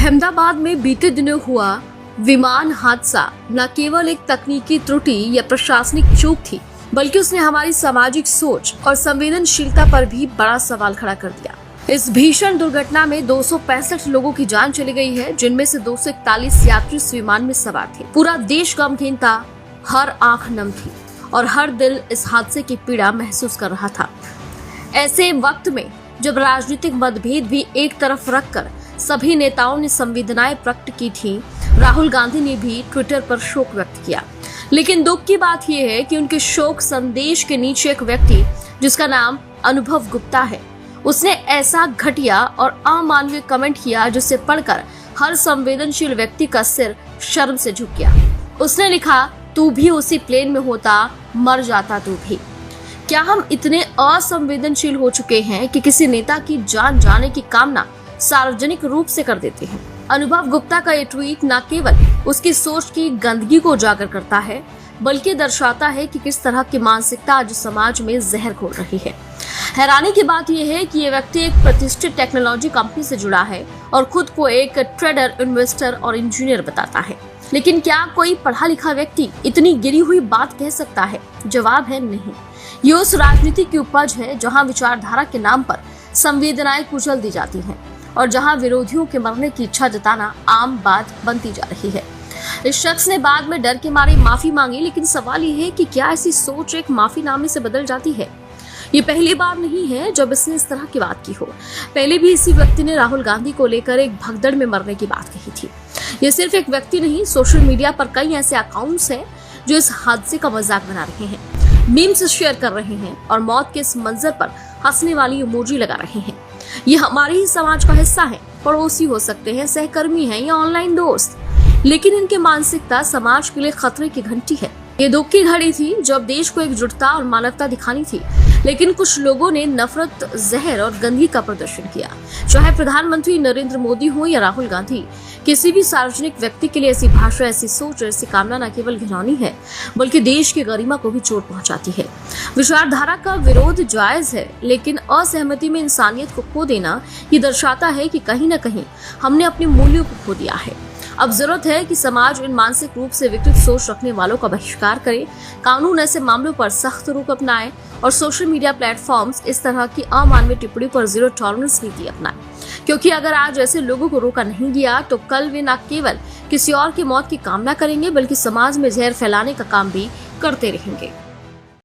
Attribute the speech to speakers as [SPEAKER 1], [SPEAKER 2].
[SPEAKER 1] अहमदाबाद में बीते दिनों हुआ विमान हादसा न केवल एक तकनीकी त्रुटि या प्रशासनिक चूक थी, बल्कि उसने हमारी सामाजिक सोच और संवेदनशीलता पर भी बड़ा सवाल खड़ा कर दिया। इस भीषण दुर्घटना में 265 लोगों की जान चली गई है, जिनमें से 241 यात्री इस विमान में सवार थे। पूरा देश गमगीन था, हर आंख नम थी और हर दिल इस हादसे की पीड़ा महसूस कर रहा था। ऐसे वक्त में जब राजनीतिक मतभेद भी एक तरफ रखकर सभी नेताओं ने संवेदनाएं प्रकट की थी, राहुल गांधी ने भी ट्विटर पर शोक व्यक्त किया। लेकिन दुख की बात यह है कि उनके शोक संदेश के नीचे एक व्यक्ति जिसका नाम अनुभव गुप्ता है, उसने ऐसा घटिया और अमानवीय कमेंट किया जिसे पढ़कर हर संवेदनशील व्यक्ति का सिर शर्म से झुक गया। उसने लिखा, तू भी उसी प्लेन में होता, मर जाता तू भी। क्या हम इतने असंवेदनशील हो चुके हैं कि किसी नेता की जान जाने की कामना सार्वजनिक रूप से कर देते हैं? अनुभव गुप्ता का ये ट्वीट न केवल उसकी सोच की गंदगी को उजागर करता है, बल्कि दर्शाता है कि किस तरह की मानसिकता आज समाज में जहर घोल रही है। हैरानी की बात यह है कि ये व्यक्ति एक प्रतिष्ठित टेक्नोलॉजी कंपनी से जुड़ा है और खुद को एक ट्रेडर, इन्वेस्टर और इंजीनियर बताता है। लेकिन क्या कोई पढ़ा लिखा व्यक्ति इतनी गिरी हुई बात कह सकता है? जवाब है नहीं। ये उस राजनीति की उपज है जहां विचारधारा के नाम पर संवेदनाएं कुचल दी जाती हैं और जहां विरोधियों के मरने की इच्छा जताना आम बात बनती जा रही है। इस शख्स ने बाद में डर के मारे माफी मांगी, लेकिन सवाल ये है कि क्या ऐसी सोच एक माफीनामे से बदल जाती है? ये पहली बार नहीं है जब इसने इस तरह की बात की हो। पहले भी इसी व्यक्ति ने राहुल गांधी को लेकर एक भगदड़ में मरने की बात कही थी। ये सिर्फ एक व्यक्ति नहीं, सोशल मीडिया पर कई ऐसे अकाउंट्स हैं जो इस हादसे का मजाक बना रहे हैं, मीम्स शेयर कर रहे हैं और मौत के इस मंजर पर हंसने वाली इमोजी लगा रहे हैं। ये हमारे ही समाज का हिस्सा है, पड़ोसी हो सकते हैं, सहकर्मी हैं या ऑनलाइन दोस्त, लेकिन इनकी मानसिकता समाज के लिए खतरे की घंटी है। ये दुख की घड़ी थी जब देश को एकजुटता और मानवता दिखानी थी, लेकिन कुछ लोगों ने नफरत, जहर और गंदगी का प्रदर्शन किया। चाहे प्रधानमंत्री नरेंद्र मोदी हो या राहुल गांधी, किसी भी सार्वजनिक व्यक्ति के लिए ऐसी भाषा, ऐसी सोच, ऐसी कामना न केवल घिनौनी है, बल्कि देश की गरिमा को भी चोट पहुंचाती है। विचारधारा का विरोध जायज है, लेकिन असहमति में इंसानियत को खो देना ये दर्शाता है कि कहीं न कहीं हमने अपने मूल्यों को खो दिया है। अब जरूरत है कि समाज इन मानसिक रूप से विकृत सोच रखने वालों का बहिष्कार करे, कानून ऐसे मामलों पर सख्त रुख अपनाए और सोशल मीडिया प्लेटफॉर्म्स इस तरह की अमानवीय टिप्पणी पर जीरो टॉलरेंस नीति अपनाए। क्योंकि अगर आज ऐसे लोगों को रोका नहीं गया तो कल वे न केवल किसी और की मौत की कामना करेंगे, बल्कि समाज में जहर फैलाने का काम भी करते रहेंगे।